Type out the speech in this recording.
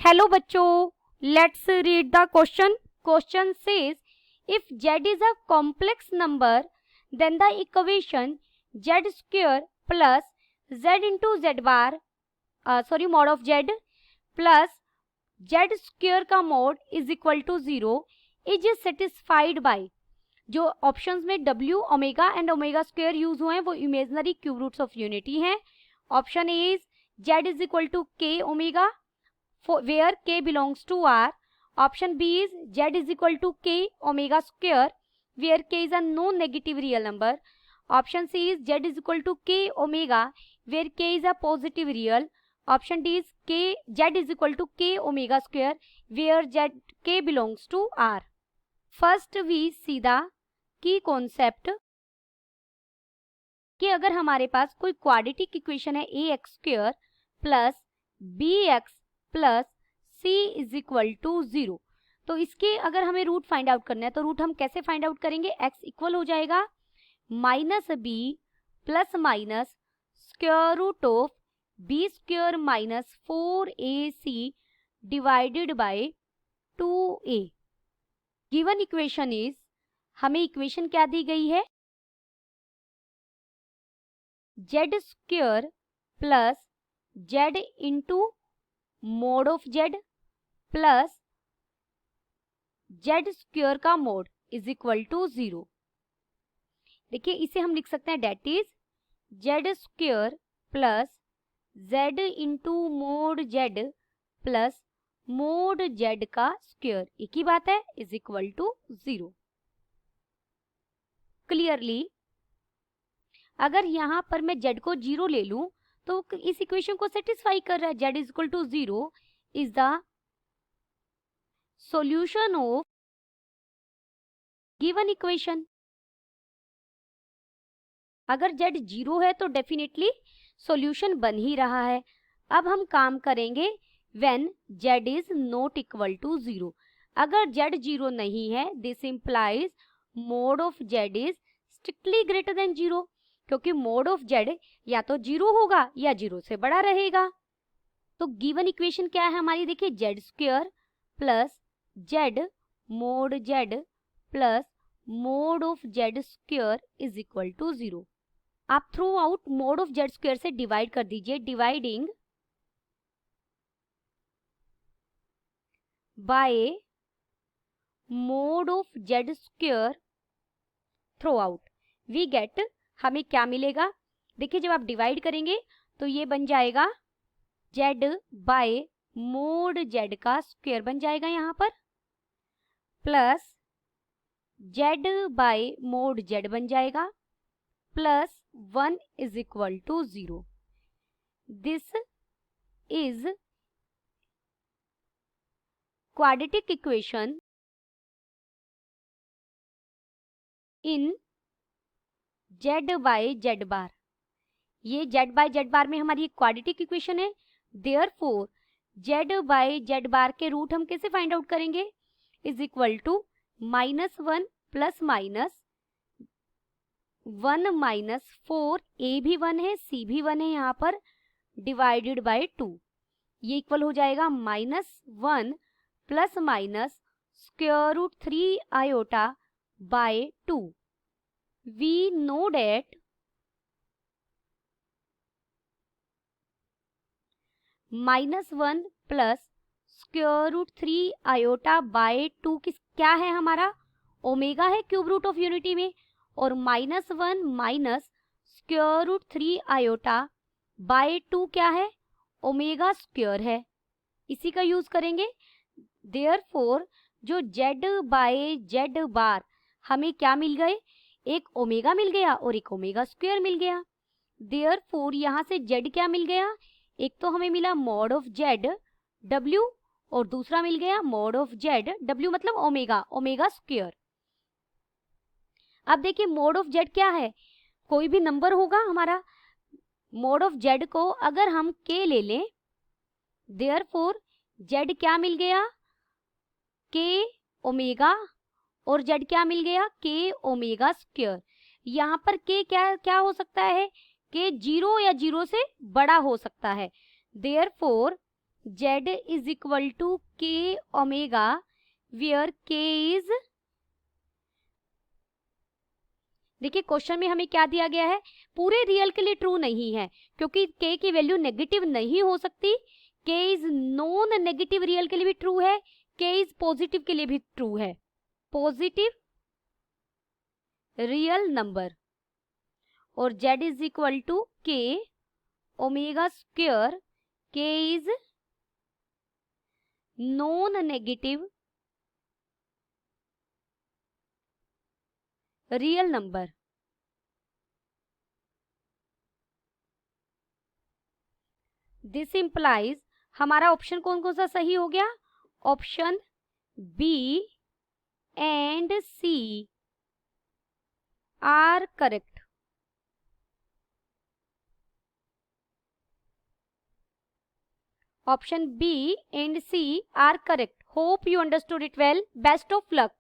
Hello बच्चों, let's read the question. Question says if z is a complex number then the equation z square plus z into z bar mod of z plus z square का mod is equal to 0 is satisfied by. जो options में w omega and omega square use हुए हैं वो imaginary cube roots of unity हैं. Option A is z is equal to k omega where k belongs to R. Option B is z is equal to k omega square where k is a non-negative real number. Option C is z is equal to k omega where k is a positive real. Option D is z is equal to k omega square where k belongs to R. First we see the key concept कि अगर हमारे पास कोई quadratic equation है ax square plus bx plus c is equal to 0, तो इसके अगर हमें रूट फाइंड आउट करना है तो रूट हम कैसे फाइंड आउट करेंगे. x इक्वल हो जाएगा minus B plus minus square root of B square minus 4ac divided by 2a. Given equation is, हमें इक्वेशन क्या दी गई है, z square plus z into mod of z plus z square का mod is equal to 0. देखिए इसे हम लिख सकते हैं that is z square plus z into mod z plus mod z का स्क्वायर, एक ही बात है, इज इक्वल टू 0. क्लियरली अगर यहां पर मैं z को 0 ले लूं तो इस इक्वेशन को सेटिस्फाई कर रहा है. z is equal to 0 is the solution of given equation. अगर z 0 है तो डेफिनेटली सॉल्यूशन बन ही रहा है. अब हम काम करेंगे when z is not equal to 0. अगर z 0 नहीं है this implies mod of z is strictly greater than 0, क्योंकि मोड ऑफ z या तो 0 होगा या 0 से बड़ा रहेगा. तो गिवन इक्वेशन क्या है हमारी, देखिए z square plus z mod z plus mod of z square is equal to 0. आप throughout mod of z square से डिवाइड कर दीजिए, dividing by mod of z square throughout we get, हमें क्या मिलेगा, देखिए जब आप डिवाइड करेंगे तो ये बन जाएगा z बाय मोड z का स्क्वायर बन जाएगा यहाँ पर, plus z by mod z बन जाएगा plus 1 is equal to 0. This is quadratic equation in z by z bar. ये z बाय z बार में हमारी क्वाड्रेटिक इक्वेशन है. Therefore z by z bar के रूट हम कैसे फाइंड आउट करेंगे, is equal to -1 plus minus 1 minus 4, a भी 1 है c भी 1 है यहाँ पर, डिवाइडेड बाय 2. ये इक्वल हो जाएगा -1 plus minus square root 3 iota by 2. We know that -1 plus square root 3 iota by 2 क्या है हमारा, ओमेगा है क्यूब रूट ऑफ यूनिटी में, और -1 minus square root 3 iota by 2 क्या है, ओमेगा स्क्वायर है. इसी का यूज करेंगे. देयरफॉर जो z बाय z बार हमें क्या मिल गए, एक ओमेगा मिल गया और एक ओमेगा स्क्वायर मिल गया. देयरफॉर यहाँ से z क्या मिल गया, एक तो हमें मिला मोड ऑफ z w और दूसरा मिल गया मोड ऑफ z w मतलब ओमेगा, ओमेगा स्क्वायर. अब देखिए मोड ऑफ z क्या है, कोई भी नंबर होगा हमारा. मोड ऑफ z को अगर हम k ले लें, देयरफॉर z क्या मिल गया, k ओमेगा, और z क्या मिल गया, k ओमेगा स्क्वायर. यहाँ पर k क्या क्या हो सकता है, k 0 या 0 से बड़ा हो सकता है. Therefore Z is equal to K omega, where K is, देखिए क्वेश्चन में हमें क्या दिया गया है, पूरे रियल के लिए ट्रू नहीं है क्योंकि K की वैल्यू नेगेटिव नहीं हो सकती। K is non negative real के लिए भी ट्रू है, K इज पॉजिटिव के लिए भी ट्रू है। पॉजिटिव रियल नंबर और Z is equal to K omega square, K is non negative real number. This implies, हमारा ऑप्शन कौन कौन सा सही हो गया, option B and C are correct. Option B and C are correct. Hope you understood it well. Best of luck.